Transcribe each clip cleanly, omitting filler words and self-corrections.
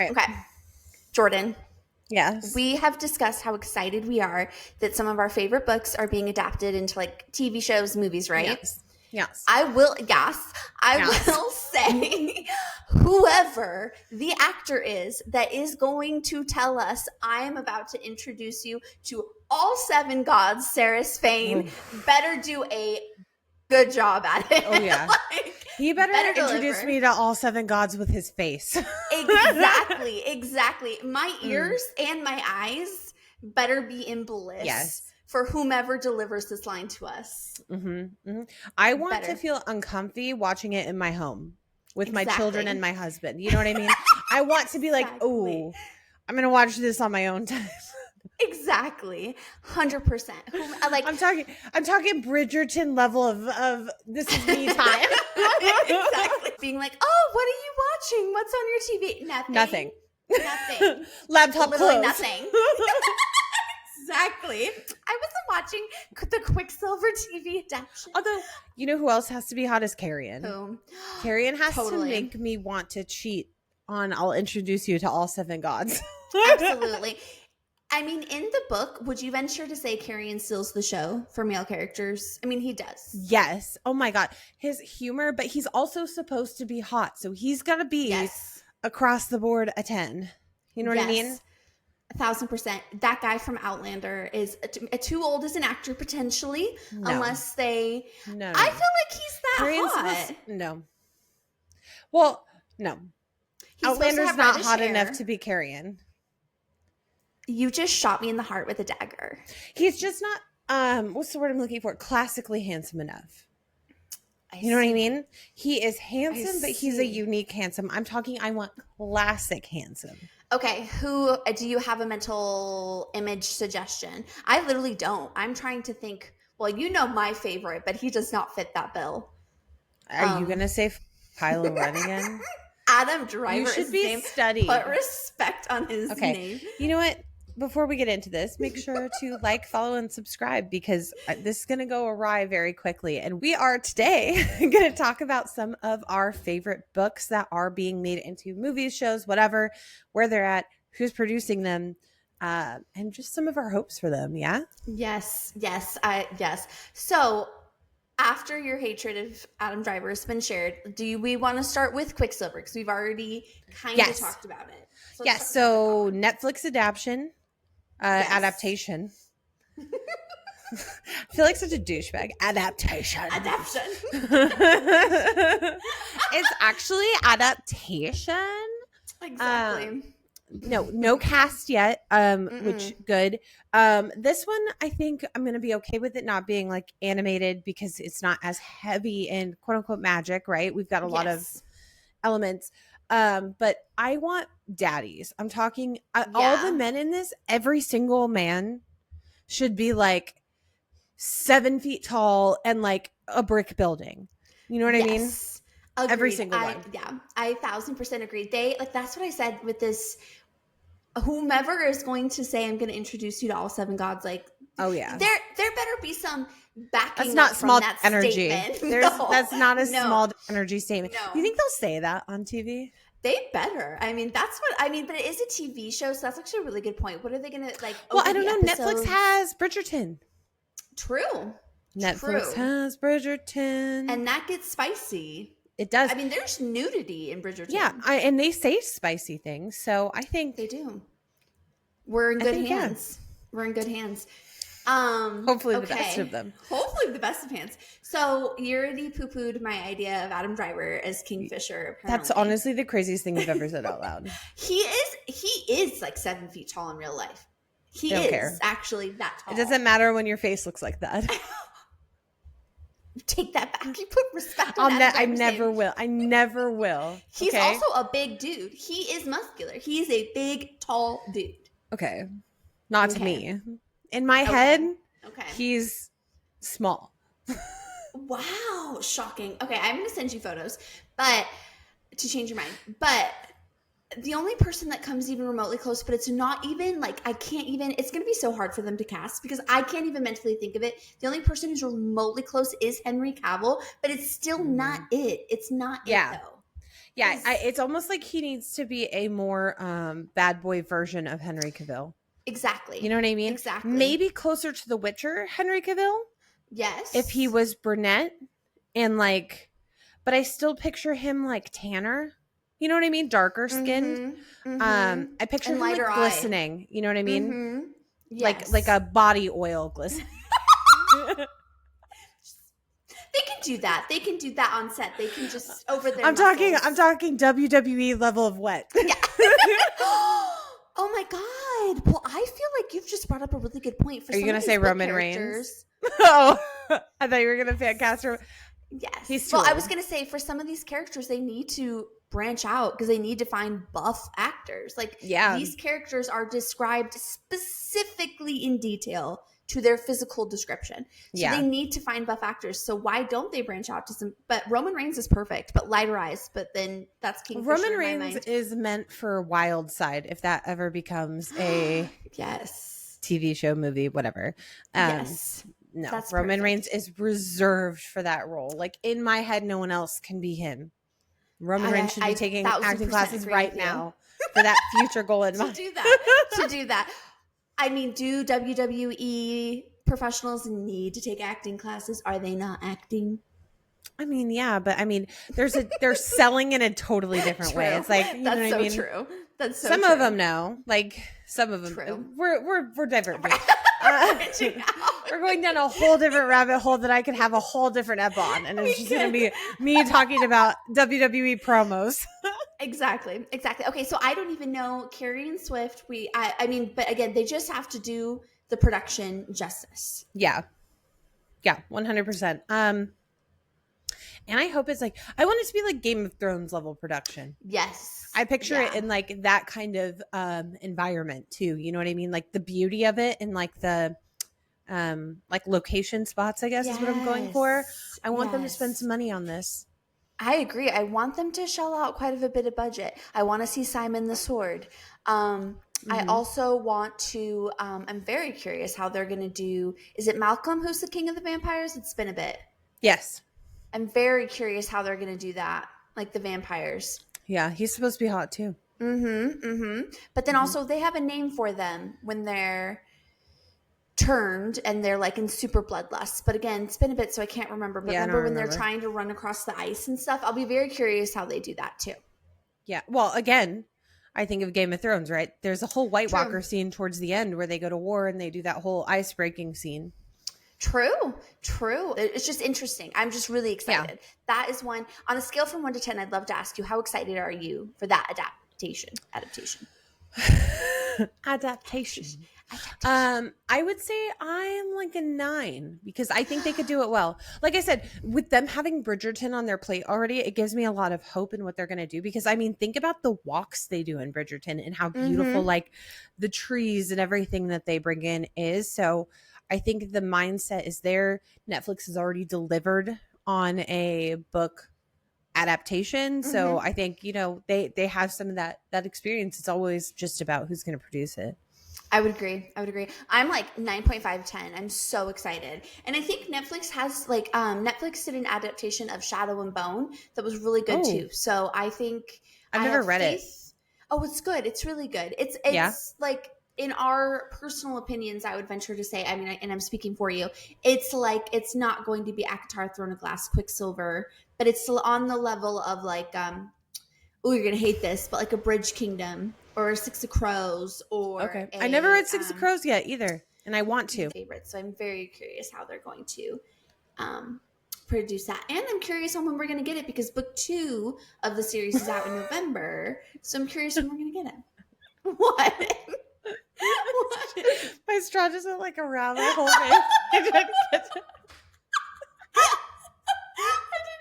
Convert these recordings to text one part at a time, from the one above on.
Right. Okay. Jordan. Yes. We have discussed how excited we are that some of our favorite books are being adapted into like TV shows, movies, right? Yes. I will say whoever the actor is that is going to tell us I am about to introduce you to all 7 gods, Sarah's Fane, better do a good job at it. Oh, yeah. He better introduce me to all 7 gods with his face. Exactly. My ears and my eyes better be in bliss for whomever delivers this line to us. I want to feel uncomfy watching it in my home with my children and my husband. You know what I mean? I want to be like, oh, I'm going to watch this on my own time. Exactly. 100%. I'm talking Bridgerton level of this is me time. Exactly. Being like, oh, what are you watching? What's on your TV? Nothing. Laptop closed. Nothing. Exactly. I wasn't watching the Quicksilver TV adaptation. Although, you know who else has to be hot is Carrion. Who? Carrion has to make me want to cheat on I'll introduce you to all 7 gods. Absolutely. I mean, in the book, would you venture to say Carrion steals the show for male characters? I mean, he does. Yes. Oh my God. His humor, but he's also supposed to be hot. So he's got to be across the board a 10. You know what I mean? 1,000%. That guy from Outlander is too old as an actor, potentially, unless they... No. I feel like he's that hot. No. Well, no. Outlander's not hot enough to be Carrion. You just shot me in the heart with a dagger. He's just not, what's the word I'm looking for? Classically handsome enough. You know what I mean? He is handsome, but he's a unique handsome. I want classic handsome. Okay, who do you have a mental image suggestion? I literally don't. I'm trying to think, well, you know my favorite, but he does not fit that bill. Are you going to say Kylo Ren again? Adam Driver you should be studying. Put respect on his name. You know what? Before we get into this, make sure to like, follow, and subscribe because this is going to go awry very quickly. And we are today going to talk about some of our favorite books that are being made into movies, shows, whatever, where they're at, who's producing them, and just some of our hopes for them. Yeah? Yes. So after your hatred of Adam Driver has been shared, we want to start with Quicksilver? Because we've already kind of talked about it. So Netflix adaptation. Adaptation. I feel like such a douchebag. Adaptation. It's actually adaptation. Exactly. No cast yet. Which good. This one I think I'm gonna be okay with it not being like animated because it's not as heavy in quote unquote magic, right? We've got a lot of elements. But I want daddies. I'm talking all the men in this, every single man should be like 7 feet tall and like a brick building. You know what I mean? Agreed. Every single one. Yeah, I 1,000% agree. That's what I said with this. Whomever is going to say, I'm going to introduce you to all 7 gods, like, oh yeah, there better be some backing. That's not up small from that energy. Statement. That's not a small energy statement. No. You think they'll say that on TV? They better. I mean, but it is a TV show, so that's actually a really good point. What are they going to like? Well, I don't know. Netflix has Bridgerton. True. Netflix has Bridgerton. And that gets spicy. It does. I mean, there's nudity in Bridgerton. Yeah, and they say spicy things, so I think they do. We're in good hands. Yeah. We're in good hands. Hopefully the best of them. Hopefully the best of hands. So you already poo-pooed my idea of Adam Driver as Kingfisher. Apparently. That's honestly the craziest thing you've ever said out loud. He is like 7 feet tall in real life. He is actually that tall. It doesn't matter when your face looks like that. Take that back. You put respect on that. I never will. He's also a big dude. He is muscular. He's a big, tall dude. Okay. Not to me. In my head, he's small. Wow. Shocking. Okay, I'm going to send you photos, but to change your mind. But the only person that comes even remotely close, but it's not even like, it's going to be so hard for them to cast because I can't even mentally think of it. The only person who's remotely close is Henry Cavill, but it's still not it. It's not it though. Yeah, it's almost like he needs to be a more bad boy version of Henry Cavill. Exactly. You know what I mean? Exactly. Maybe closer to The Witcher, Henry Cavill. Yes. If he was brunette and like, but I still picture him like tanner. You know what I mean? Darker skinned. I picture him like glistening. You know what I mean? Yes. Like a body oil glistening. They can do that. They can do that on set. They can just over their I'm talking WWE level of wet. Yeah. Oh my god. Well, I feel like you've just brought up a really good point. Are you going to say Roman Reigns? Oh, I thought you were going to say cast him. Yes. He's I was going to say for some of these characters, they need to branch out because they need to find buff actors. Like these characters are described specifically in detail to their physical description. So they need to find buff actors. So why don't they branch out to some? But Roman Reigns is perfect, but lighter eyes. But then that's Kingfisher. Roman Reigns is meant for Wild Side if that ever becomes a TV show, movie, whatever. Yes. No, that's Roman perfect. Reigns is reserved for that role. Like in my head, no one else can be him. Roman Reigns should be taking acting classes right now for that future goal in mind. To do that. I mean, do WWE professionals need to take acting classes? Are they not acting? I mean, yeah, but I mean, they're selling in a totally different way. It's like you know what I mean? True. That's so some true. of them know, like some of them. True. We're diverging. We're going down a whole different rabbit hole that I could have a whole different ep on, and it's just going to be me talking about WWE promos. Exactly. Okay, so I don't even know Carrie and Swift. I mean, but again, they just have to do the production justice. Yeah, 100%. And I hope it's like I want it to be like Game of Thrones level production. Yes, I picture it in like that kind of environment too. You know what I mean? Like the beauty of it and like the like location spots. I guess is what I'm going for. I want them to spend some money on this. I agree. I want them to shell out quite a bit of budget. I want to see Simon the Sword. I also want to, I'm very curious how they're going to do, is it Malcolm who's the king of the vampires? It's been a bit. Yes. I'm very curious how they're going to do that, like the vampires. Yeah, he's supposed to be hot too. But then also they have a name for them when they're turned and they're like in super bloodlust. But again, it's been a bit, so I can't remember. But remember when they're trying to run across the ice and stuff? I'll be very curious how they do that too. Yeah. Well, again, I think of Game of Thrones, right? There's a whole White Walker scene towards the end where they go to war and they do that whole ice breaking scene. True. It's just interesting. I'm just really excited. Yeah. That is one on a scale from 1 to 10. I'd love to ask you, how excited are you for that adaptation? Adaptation. I would say I'm like a 9 because I think they could do it well. Like I said, with them having Bridgerton on their plate already, it gives me a lot of hope in what they're going to do. Because I mean, think about the walks they do in Bridgerton and how beautiful like the trees and everything that they bring in is. So I think the mindset is there. Netflix has already delivered on a book adaptation. So I think, you know, they have some of that experience. It's always just about who's going to produce it. I would agree. I'm like 9.5, 10. I'm so excited. And I think Netflix has like, Netflix did an adaptation of Shadow and Bone that was really good too. So I think I've never read it. Oh, it's good. It's really good. It's like in our personal opinions, I would venture to say, I mean, and I'm speaking for you, it's like, it's not going to be ACOTAR, Throne of Glass, Quicksilver, but it's still on the level of like, oh, you're going to hate this, but like a Bridge Kingdom or Six of Crows or I never read Six of Crows yet either, and I want to. Favorite, so I'm very curious how they're going to produce that, and I'm curious on when we're going to get it because book 2 of the series is out in November, so I'm curious when we're going to get it. What? My straw just went like around my whole face. I did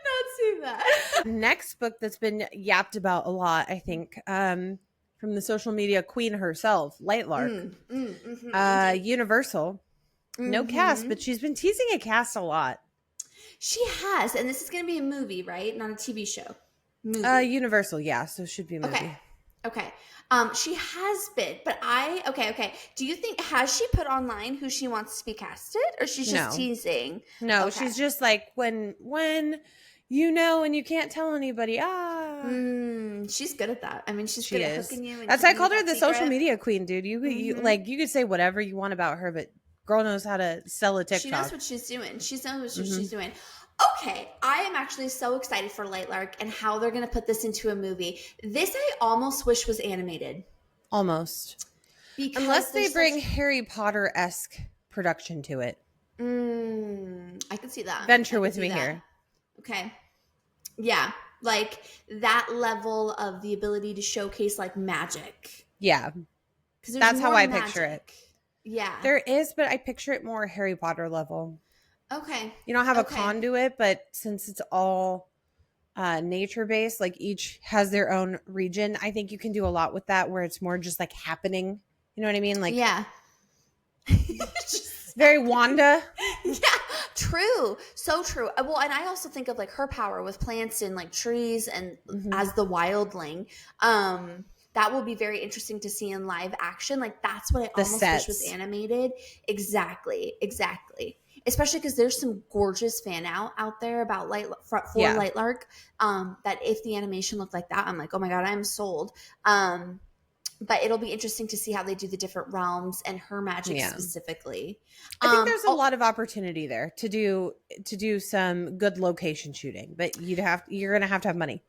not see that. Next book that's been yapped about a lot, I think, from the social media queen herself, Lightlark. Universal. No cast, but she's been teasing a cast a lot. She has, and this is going to be a movie, right? Not a TV show. Universal, yeah, so it should be a movie. Okay. She has been, but okay. Do you think, has she put online who she wants to be casted or she's just teasing? No, she's just like, when and you can't tell anybody. She's good at that. I mean, she's She good at is. hooking you. And That's why I keeping you called her that the social secret. media queen, dude. You could say whatever you want about her, but girl knows how to sell a TikTok. She knows what she's doing. She knows what she's doing. Okay, I am actually so excited for Light Lark and how they're going to put this into a movie. This I almost wish was animated. Almost. Because unless they bring Harry Potter-esque production to it. I can see that. Venture with me here. Okay. Yeah. Like that level of the ability to showcase like magic. Yeah. That's how I picture it. Yeah. There is, but I picture it more Harry Potter level. Okay. You don't have a conduit, but since it's all nature-based, like each has their own region, I think you can do a lot with that where it's more just like happening. You know what I mean? Like, yeah. Very Wanda. Yeah, true. So true. Well, and I also think of like her power with plants and like trees and as the wildling. That will be very interesting to see in live action. Like that's what I almost wish was animated. Exactly. Especially because there's some gorgeous fan out there about Light Lark. That if the animation looked like that, I'm like, oh my God, I'm sold. But it'll be interesting to see how they do the different realms and her magic specifically. I think there's a lot of opportunity there to do some good location shooting, but you're gonna have to have money.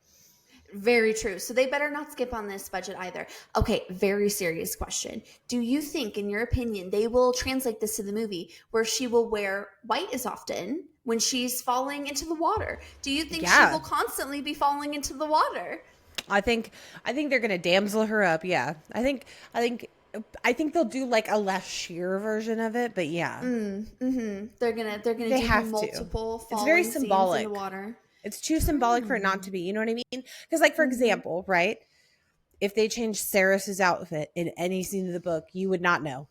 Very true. So they better not skip on this budget either. Okay, very serious question. Do you think, in your opinion, they will translate this to the movie where she will wear white as often when she's falling into the water? Do you think she will constantly be falling into the water? I think they're gonna damsel her up. Yeah, I think they'll do like a less sheer version of it, but yeah, they're gonna do multiple falling it's very symbolic scenes in the water. It's too symbolic for it not to be. You know what I mean? Because, like, for example, right? If they changed Ceres's outfit in any scene of the book, you would not know.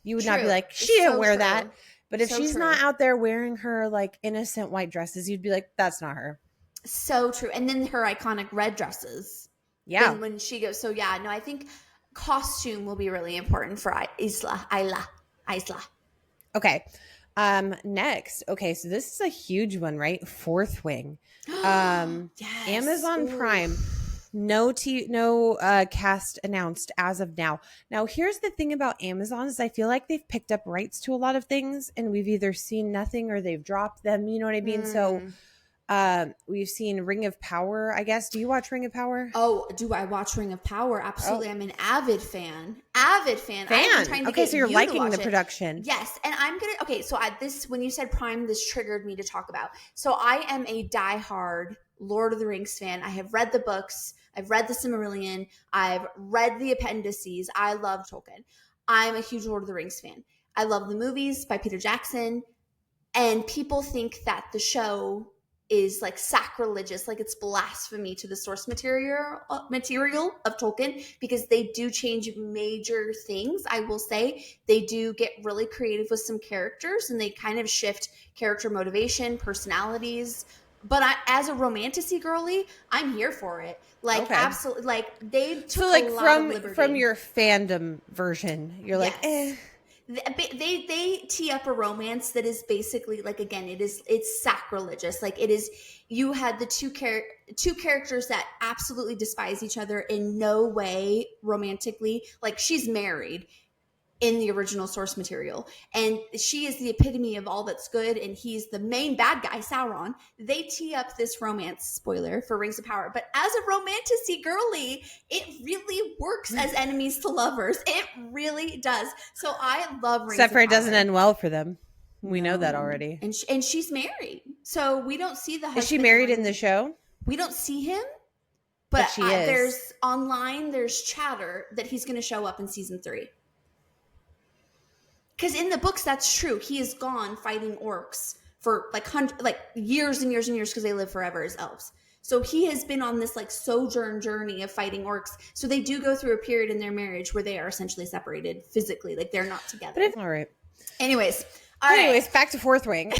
You would not be like, she didn't wear that. But if she's not out there wearing her like innocent white dresses, you'd be like, that's not her. So true. And then her iconic red dresses. Yeah. When she goes. So yeah, no, I think costume will be really important for Isla. Okay. Next. Okay, so this is a huge one, right? Fourth Wing. Yes. Amazon Prime. No cast announced as of now. Now, here's the thing about Amazon is I feel like they've picked up rights to a lot of things and we've either seen nothing or they've dropped them. You know what I mean? So we've seen Ring of Power, I guess. Do you watch Ring of Power? Oh, do I watch Ring of Power? Absolutely. I'm an avid fan. Okay, so you're liking the production. Yes. And so when you said Prime, this triggered me to talk about. So I am a diehard Lord of the Rings fan. I have read the books. I've read the Silmarillion. I've read the appendices. I love Tolkien. I'm a huge Lord of the Rings fan. I love the movies by Peter Jackson. And people think that the show is like sacrilegious, like it's blasphemy to the source material of Tolkien, because they do change major things. I will say they do get really creative with some characters and they kind of shift character motivation, personalities. But as a Romantasy girly, I'm here for it. Like absolutely, like they took a lot of liberty. From your fandom version, you're like, eh. They tee up a romance that is basically like, again, it's sacrilegious. Like it is, you had the two characters that absolutely despise each other in no way romantically. Like she's married in the original source material and she is the epitome of all that's good and he's the main bad guy, Sauron. They tee up this romance, spoiler, for Rings of Power, but as a Romantasy girly, it really works as enemies to lovers. It really does. So I love Rings except of for Power. It doesn't end well for them. We know that already. And she's married, so we don't see the husband. Is she married in the show? We don't see him, but she is. There's chatter that he's going to show up in season 3. Because in the books, that's true. He is gone fighting orcs for like years and years and years because they live forever as elves. So he has been on this like sojourn journey of fighting orcs. So they do go through a period in their marriage where they are essentially separated physically. Like they're not together. All right. Anyways, back to Fourth Wing.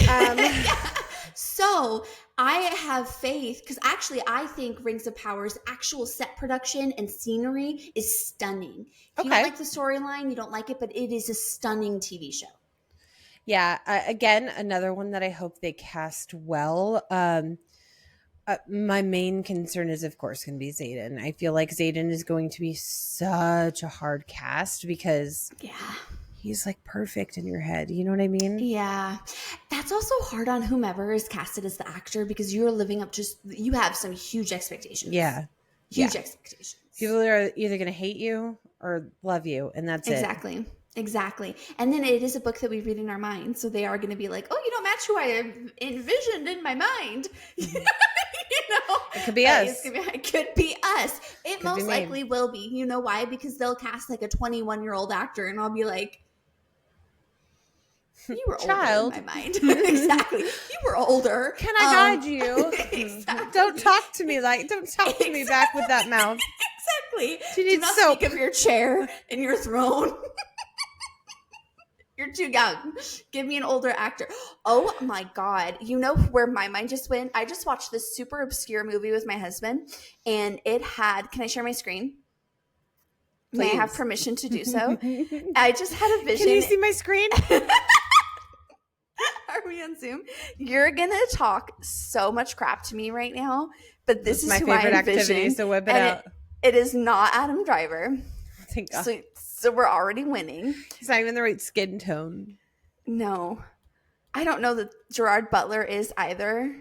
So I have faith because actually I think Rings of Power's actual set production and scenery is stunning. If you don't like the storyline, you don't like it, but it is a stunning TV show. Yeah. Again, another one that I hope they cast well. My main concern is, of course, going to be Xaden. I feel like Xaden is going to be such a hard cast because he's like perfect in your head. You know what I mean? Yeah. That's also hard on whomever is casted as the actor because you're living up you have some huge expectations. Yeah. Huge expectations. People are either going to hate you or love you, and that's Exactly. Exactly. And then it is a book that we read in our mind. So they are going to be like, oh, you don't match who I envisioned in my mind. It could be us. It could be us. It most likely will be. You know why? Because they'll cast like a 21-year-old actor and I'll be like, you were older in my mind. Exactly. You were older. Can I guide you? Exactly. Don't talk to me me back with that mouth. Exactly. Do you need soap? Speak of your chair and your throne. You're too young. Give me an older actor. Oh my God. You know where my mind just went? I just watched this super obscure movie with my husband and it had, can I share my screen? Please. May I have permission to do so? I just had a vision. Can you see my screen? Are we on Zoom? You're going to talk so much crap to me right now, but this is my who favorite I envision. activity, so whip it out. It is not Adam Driver. Thank God. So we're already winning. He's not even the right skin tone. No. I don't know that Gerard Butler is either,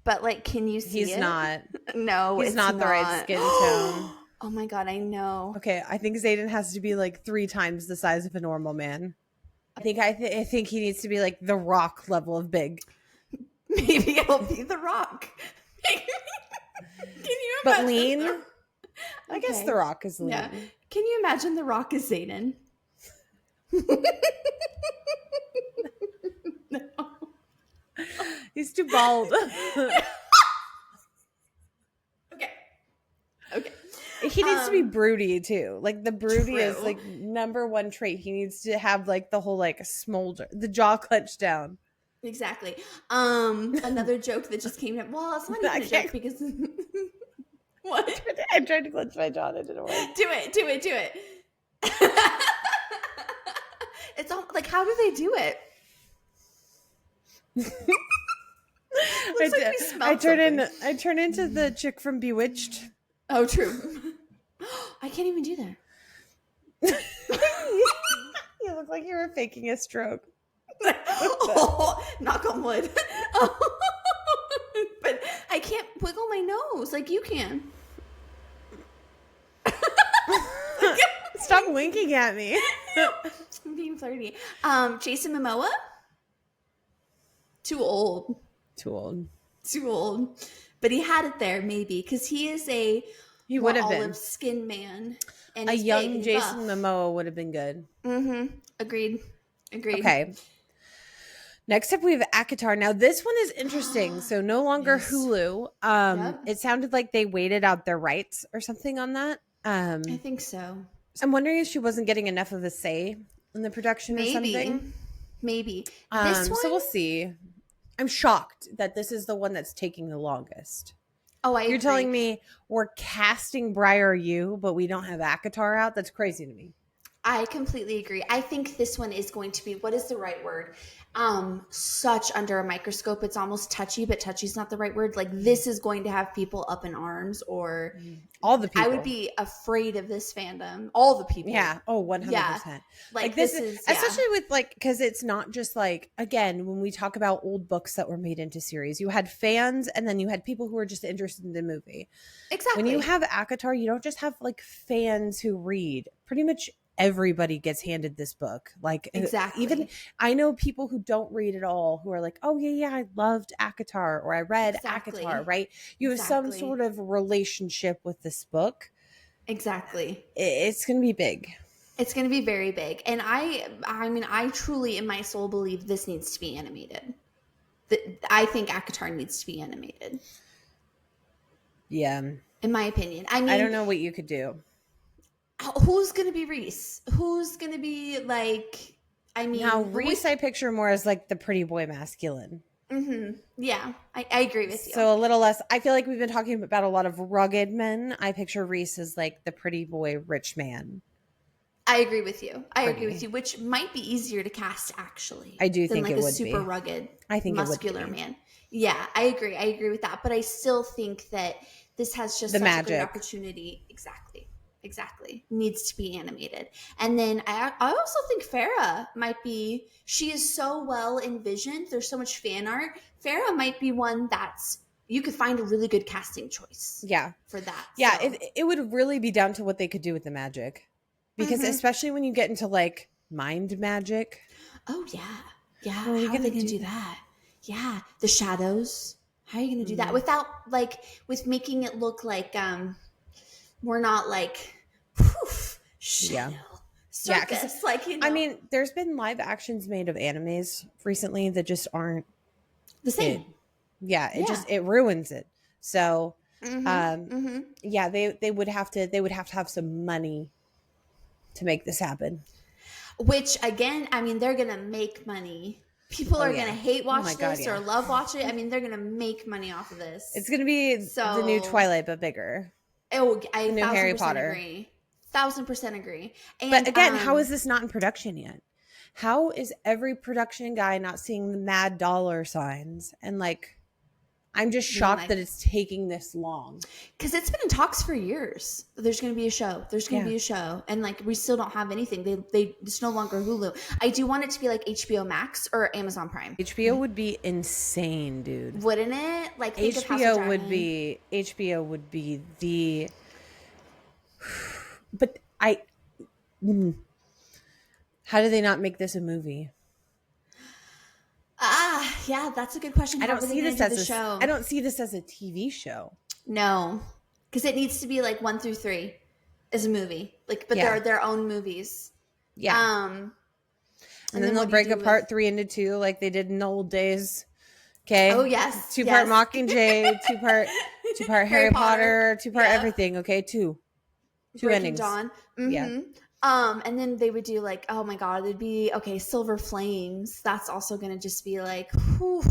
but like, can you see He's not. No, he's not the right skin tone. Oh my God, I know. Okay, I think Xaden has to be like 3 times the size of a normal man. I think he needs to be like the Rock level of big. Maybe it'll be the Rock. Can you imagine? But lean? I guess the Rock is lean. Yeah. Can you imagine the Rock as Xaden? No. He's too bald. Okay. He needs to be broody too. Like the broody is like number 1 trait. He needs to have like the whole like smolder, the jaw clenched down. Exactly. Another joke that just came up. Well, it's not even a joke because what? I tried to clench my jaw and it didn't work. Do it. It's all like, how do they do it? I turn into the chick from Bewitched. Oh, true. I can't even do that. You look like you were faking a stroke. Oh, knock on wood. But I can't wiggle my nose like you can. Stop winking at me. I'm being flirty. Jason Momoa? Too old. But he had it there, maybe, because he is a olive skin man. And a young Jason Momoa would have been good. Mm-hmm. Agreed. Okay. Next up, we have ACOTAR. Now, this one is interesting. So, no longer Hulu. It sounded like they waited out their rights or something on that. I think so. I'm wondering if she wasn't getting enough of a say in the production or something. Maybe. This one? So, we'll see. I'm shocked that this is the one that's taking the longest. Oh, I agree. You're telling me we're casting Briar Yu, but we don't have ACOTAR out? That's crazy to me. I completely agree. I think this one is going to be, what is the right word? Such under a microscope. It's almost touchy, but touchy's not the right word. Like, this is going to have people up in arms, or all the people. I would be afraid of this fandom. All the people. Yeah. Oh, 100%. Yeah. Like this is especially with like, because it's not just like, again, when we talk about old books that were made into series, you had fans and then you had people who were just interested in the movie. Exactly. When you have ACOTAR, you don't just have like fans who read. Pretty much everybody gets handed this book. Like, exactly. Even I know people who don't read at all who are like, oh yeah, I loved ACOTAR, or I read ACOTAR, right? You have some sort of relationship with this book. Exactly. It's going to be big. It's going to be very big. And I mean, I truly in my soul believe this needs to be animated. I think ACOTAR needs to be animated. Yeah. In my opinion. I mean, I don't know what you could do. Who's going to be Reese? Who's going to be like, I mean. Now, Reese I picture more as like the pretty boy masculine. Mm-hmm. Yeah, I agree with you. So a little less, I feel like we've been talking about a lot of rugged men. I picture Reese as like the pretty boy rich man. I agree with you. I agree with you, which might be easier to cast actually. I do than think like it a would super be. rugged, I think muscular it would be. man. Yeah, I agree. I agree with that. But I still think that this has just The such magic. a great opportunity. Exactly. Needs to be animated. And then I also think Farrah might be, she is so well envisioned. There's so much fan art. Farrah might be one that's, you could find a really good casting choice. Yeah. For that. Yeah, so. it would really be down to what they could do with the magic. Because especially when you get into like mind magic. Oh, yeah. Yeah. How are they going to do that? Yeah. The shadows. How are you going to do that without like, with making it look like we're not like poof, shadow. Circus, like, you know. I mean, there's been live actions made of animes recently that just aren't the same. It ruins it. So, yeah, they would have to have some money to make this happen. Which again, I mean, they're gonna make money. People are gonna hate watch this or love watch it. I mean, they're gonna make money off of this. It's gonna be the new Twilight, but bigger. Oh, the new Harry Potter. Agree. 1000% agree. And, but again, how is this not in production yet? How is every production guy not seeing the mad dollar signs? And like, I'm just shocked that it's taking this long. Because it's been in talks for years. There's going to be a show. And like, we still don't have anything. It's no longer Hulu. I do want it to be like HBO Max or Amazon Prime. HBO would be insane, dude. Wouldn't it? Like, HBO would be the... But how do they not make this a movie? Yeah, that's a good question. I don't see this as a show. I don't see this as a TV show. No, because it needs to be like 1 through 3 is a movie. Like, but they're their own movies. Yeah. And then they'll break apart 3 into 2 like they did in the old days. Okay. Oh yes. 2-part Mockingjay, 2-part Harry Potter, 2-part everything. Okay, 2 endings. Dawn. Yeah. And then they would do like, oh my God, it'd be Silver Flames. That's also going to just be like, whew.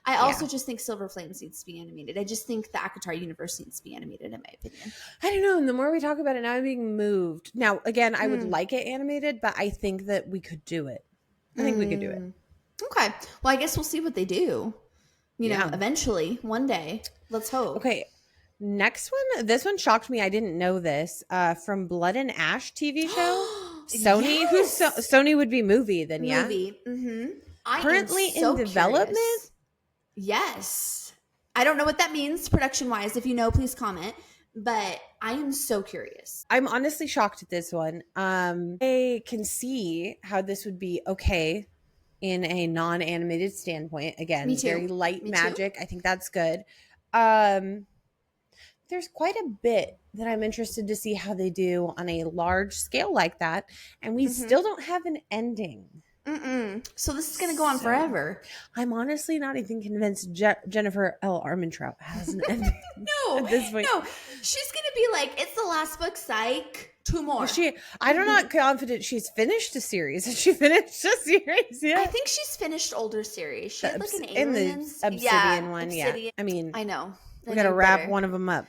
I also just think Silver Flames needs to be animated. I just think the ACOTAR universe needs to be animated, in my opinion. I don't know. And the more we talk about it, now I'm being moved. Now, again, I would like it animated, but I think that we could do it. I think we could do it. Okay. Well, I guess we'll see what they do. You know, eventually, one day. Let's hope. Okay. Next one, this one shocked me. I didn't know this. From Blood and Ash TV show. Sony, Sony would be movie then, yeah? Movie. Mm-hmm. Currently in development? Curious. Yes. I don't know what that means production-wise. If you know, please comment. But I am so curious. I'm honestly shocked at this one. I can see how this would be okay in a non-animated standpoint. Again, very light magic. I think that's good. There's quite a bit that I'm interested to see how they do on a large scale like that. And we still don't have an ending. So this is going to go on forever. I'm honestly not even convinced Jennifer L. Armentrout has an ending. At this point. No, she's going to be like, it's the last book, psych. 2 more. I'm not confident she's finished a series. Has she finished a series yet? I think she's finished older series. She had like an Aliens. In the Obsidian one, Obsidian. I mean, I know. We got to wrap one of them up.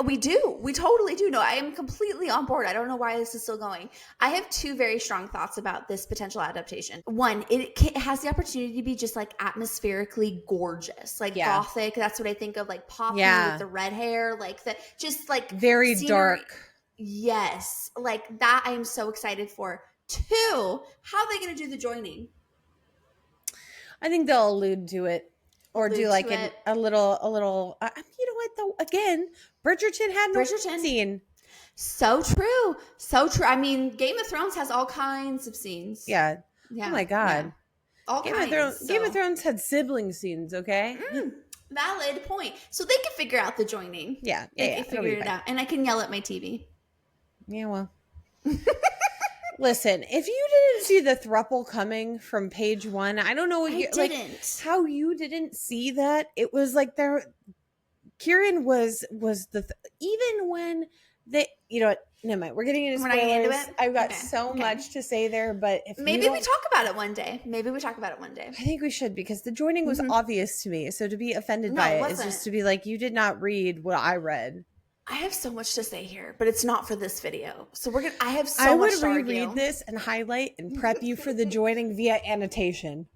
We do. We totally do. No, I am completely on board. I don't know why this is still going. I have 2 very strong thoughts about this potential adaptation. One, it has the opportunity to be just like atmospherically gorgeous, like gothic. That's what I think of, like Poppy with the red hair, like the just like very dark. Yes, like that. I am so excited for. 2, how are they going to do the joining? I think they'll allude to it. Or do like a little, you know what though? Again, Bridgerton had no scene. So true. I mean, Game of Thrones has all kinds of scenes. Yeah. Oh my God. Yeah. All kinds. Game of Thrones had sibling scenes, okay? Valid point. So they can figure out the joining. Yeah. They can figure it out. And I can yell at my TV. Yeah, well. Listen, if you didn't see the throuple coming from page 1, I don't know what how you didn't see that. It was like Kieran was even when they, you know what, never mind. We're getting into spoilers. I've got so much to say there, but if maybe we talk about it one day. I think we should, because the joining was obvious to me. So to be offended by it is just to be like, you did not read what I read. I have so much to say here, but it's not for this video. So I have so I much would to reread argue. this and highlight and prep you for the joining via annotation.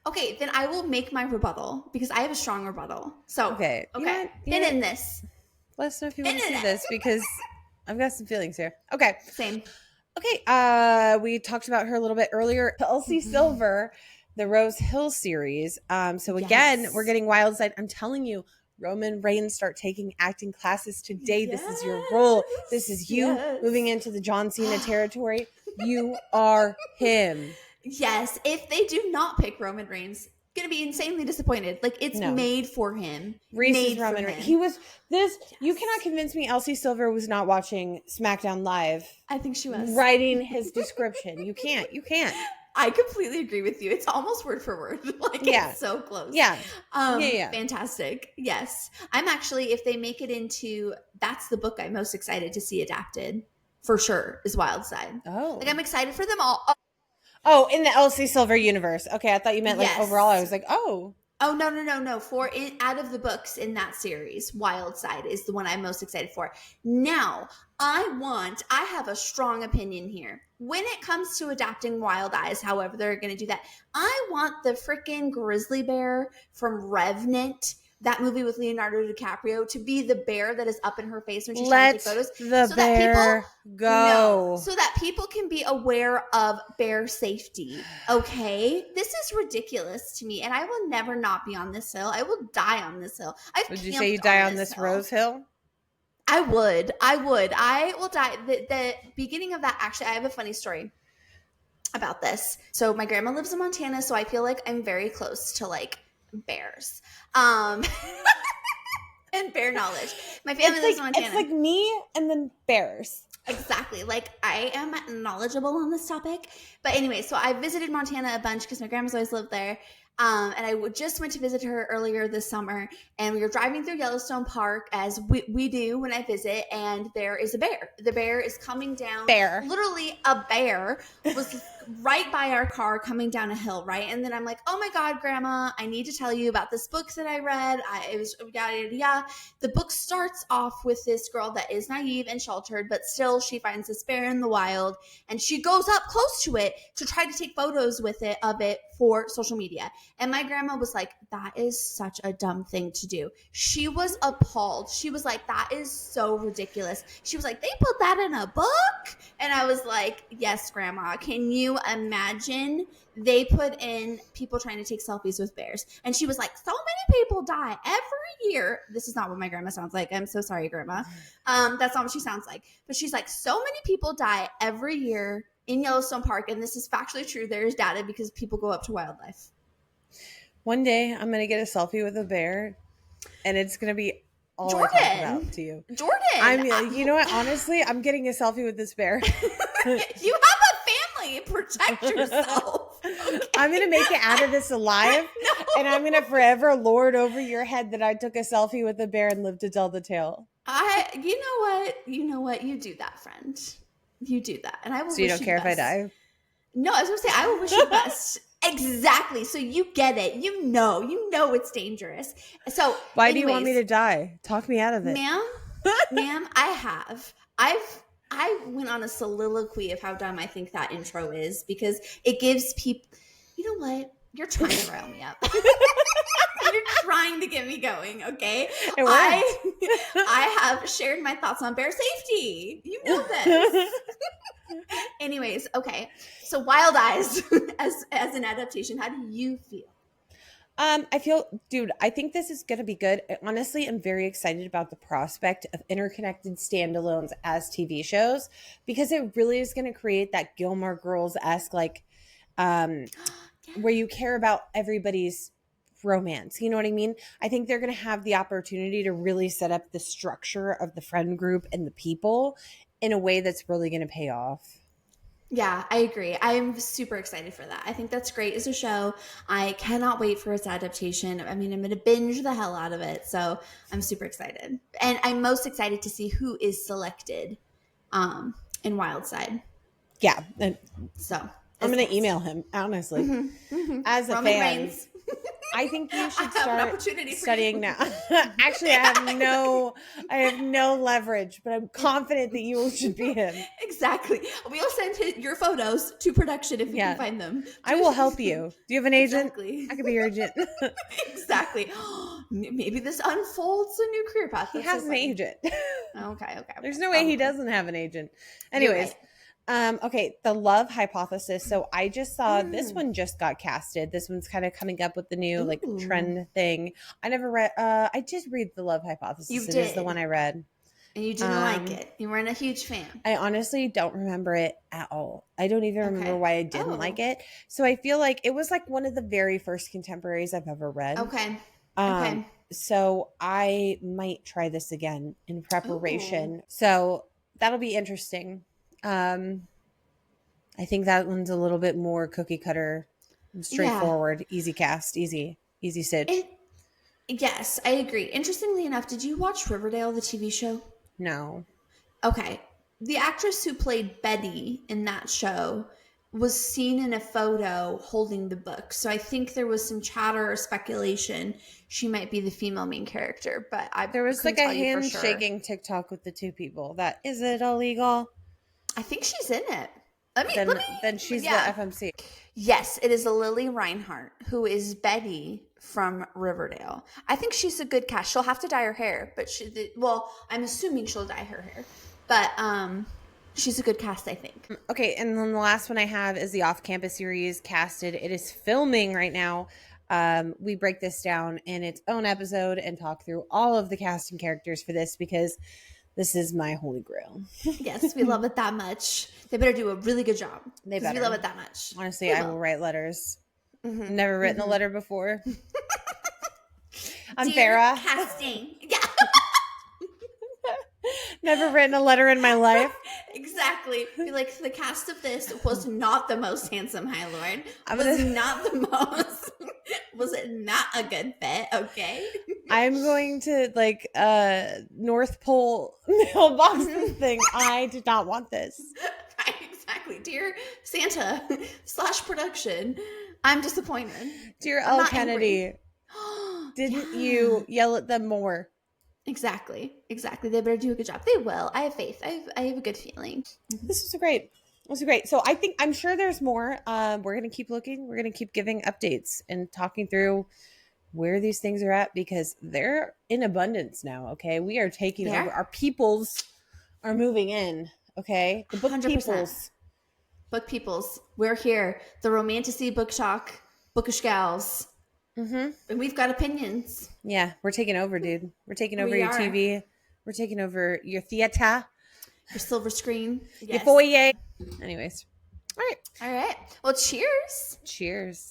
Okay, then I will make my rebuttal because I have a strong rebuttal. So, okay. Pin in this. Let us know if you want to see this because I've got some feelings here. Okay. Same. Okay. We talked about her a little bit earlier. Elsie Silver, the Rose Hill series. So again, we're getting Wild Side. I'm telling you, Roman Reigns, start taking acting classes today. Yes. This is your role. This is you moving into the John Cena territory. You are him. Yes. If they do not pick Roman Reigns, gonna be insanely disappointed. Like, it's made for him. Reese's Roman Reigns. He was this. Yes. You cannot convince me Elsie Silver was not watching SmackDown Live. I think she was writing his description. You can't. I completely agree with you. It's almost word for word. Like, it's so close. Yeah. Fantastic. Yes. I'm actually, if they make it into, that's the book I'm most excited to see adapted for sure, is Wild Side. Oh. Like, I'm excited for them all. Oh, in the Elsie Silver universe. Okay, I thought you meant like overall. I was like, oh. Oh, no. For it, out of the books in that series, Wild Side is the one I'm most excited for. Now, I have a strong opinion here. When it comes to adapting Wild Eyes, however they're going to do that, I want the freaking grizzly bear from Revenant, that movie with Leonardo DiCaprio, to be the bear that is up in her face when she's trying to take photos. The bear go. So that people can be aware of bear safety. Okay? This is ridiculous to me, and I will never not be on this hill. I will die on this hill. Would you say you die on this Rose Hill? I would. I will die. The beginning of that, actually, I have a funny story about this. So my grandma lives in Montana, so I feel like I'm very close to like bears. And bear knowledge. My family lives in Montana. It's like me and then bears. Exactly. Like, I am knowledgeable on this topic. But anyway, so I visited Montana a bunch because my grandma's always lived there. And I just went to visit her earlier this summer, and we were driving through Yellowstone Park, as we do when I visit, and there is a bear. The bear is coming down. Literally, a bear was right by our car coming down a hill, right? And then I'm like, oh my God, Grandma, I need to tell you about this book that I read. It was yada, yada, yada. The book starts off with this girl that is naive and sheltered, but still she finds this bear in the wild, and she goes up close to it to try to take photos of it for social media. And my grandma was like, that is such a dumb thing to do. She was appalled. She was like, that is so ridiculous. She was like, they put that in a book? And I was like, yes, Grandma. Can you imagine? They put in people trying to take selfies with bears. And she was like, so many people die every year. This is not what my grandma sounds like. I'm so sorry, Grandma. That's not what she sounds like. But she's like, so many people die every year in Yellowstone Park. And this is factually true. There's data because people go up to wildlife. One day I'm going to get a selfie with a bear, and it's going to be all I talk about to you. Jordan. You know what? Honestly, I'm getting a selfie with this bear. You have a family. Protect yourself. Okay. I'm going to make it out of this alive, and I'm going to forever lord over your head that I took a selfie with a bear and lived to tell the tale. You know what? You do that, friend. You do that. And I will wish you So you don't care if I die? No, I was going to say, I will wish you best. Exactly. So you get it. You know it's dangerous. So why do you want me to die? Talk me out of it. Ma'am, I went on a soliloquy of how dumb I think that intro is, because it gives people, you know what? You're trying to rile me up. You're trying to get me going, okay? It worked. I have shared my thoughts on bear safety. You know this. Anyways, okay. So Wild Eyes as an adaptation, how do you feel? I think this is going to be good. Honestly, I'm very excited about the prospect of interconnected standalones as TV shows, because it really is going to create that Gilmore Girls-esque, like, where you care about everybody's romance. You know what I mean? I think they're going to have the opportunity to really set up the structure of the friend group and the people in a way that's really going to pay off. Yeah, I agree. I'm super excited for that. I think that's great as a show. I cannot wait for its adaptation. I mean, I'm going to binge the hell out of it. So I'm super excited. And I'm most excited to see who is selected in Wild Side. Yeah. So I'm going to email him, honestly, as a fan. I think you should I have an start opportunity for studying you. now. Actually, I have no leverage, but I'm confident that you should be him. Exactly. We'll send your photos to production if we can find them. I will help you. Do you have an agent? Exactly. I could be your agent. Exactly. Maybe this unfolds a new career path. He has an agent. Okay. There's no way he doesn't have an agent. Anyways, okay, the love hypothesis. So I just saw this one just got casted. This one's kind of coming up with the new like trend thing. I never read. I did read the love hypothesis. You It did. is the one I read. And you didn't like it. You weren't a huge fan. I honestly don't remember it at all. I don't even remember why I didn't like it. So I feel like it was like one of the very first contemporaries I've ever read. Okay. So I might try this again in preparation. So that'll be interesting. I think that one's a little bit more cookie cutter, straightforward, easy cast, easy stitch. Yes, I agree. Interestingly enough, did you watch Riverdale, the TV show? No. Okay. The actress who played Betty in that show was seen in a photo holding the book. So I think there was some chatter or speculation she might be the female main character, but there was like a handshaking TikTok with the two people. That is it illegal? I think she's in it. Then she's the FMC. Yes, it is Lily Reinhart, who is Betty from Riverdale. I think she's a good cast. She'll have to dye her hair, but I'm assuming she'll dye her hair. But she's a good cast, I think. Okay, and then the last one I have is the off-campus series casted. It is filming right now. We break this down in its own episode and talk through all of the casting characters for this because this is my holy grail. Yes, we love it that much. They better do a really good job. We love it that much. Honestly, I will write letters. Never written a letter before. I'm Farrah. Casting. Yeah. Never written a letter in my life. Exactly. Be like, the cast of this was not the most handsome High Lord. Was it not a good fit? Okay. I'm going to North Pole mailbox this thing. I did not want this. Exactly. Dear Santa / production, I'm disappointed. Dear L. Kennedy, didn't you yell at them more? Exactly. They better do a good job. They will. I have faith. I have a good feeling. This was great. So I'm sure there's more. We're going to keep looking. We're going to keep giving updates and talking through where these things are at because they're in abundance now. Okay. We are taking over. Our peoples are moving in. Okay. The book 100%. Peoples. We're here. The Romantasy book talk, Bookish gals. And we've got opinions. Yeah, we're taking over, dude. We're taking over your TV. We're taking over your theater. Your silver screen. Your foyer. Anyways. All right. Well, cheers. Cheers.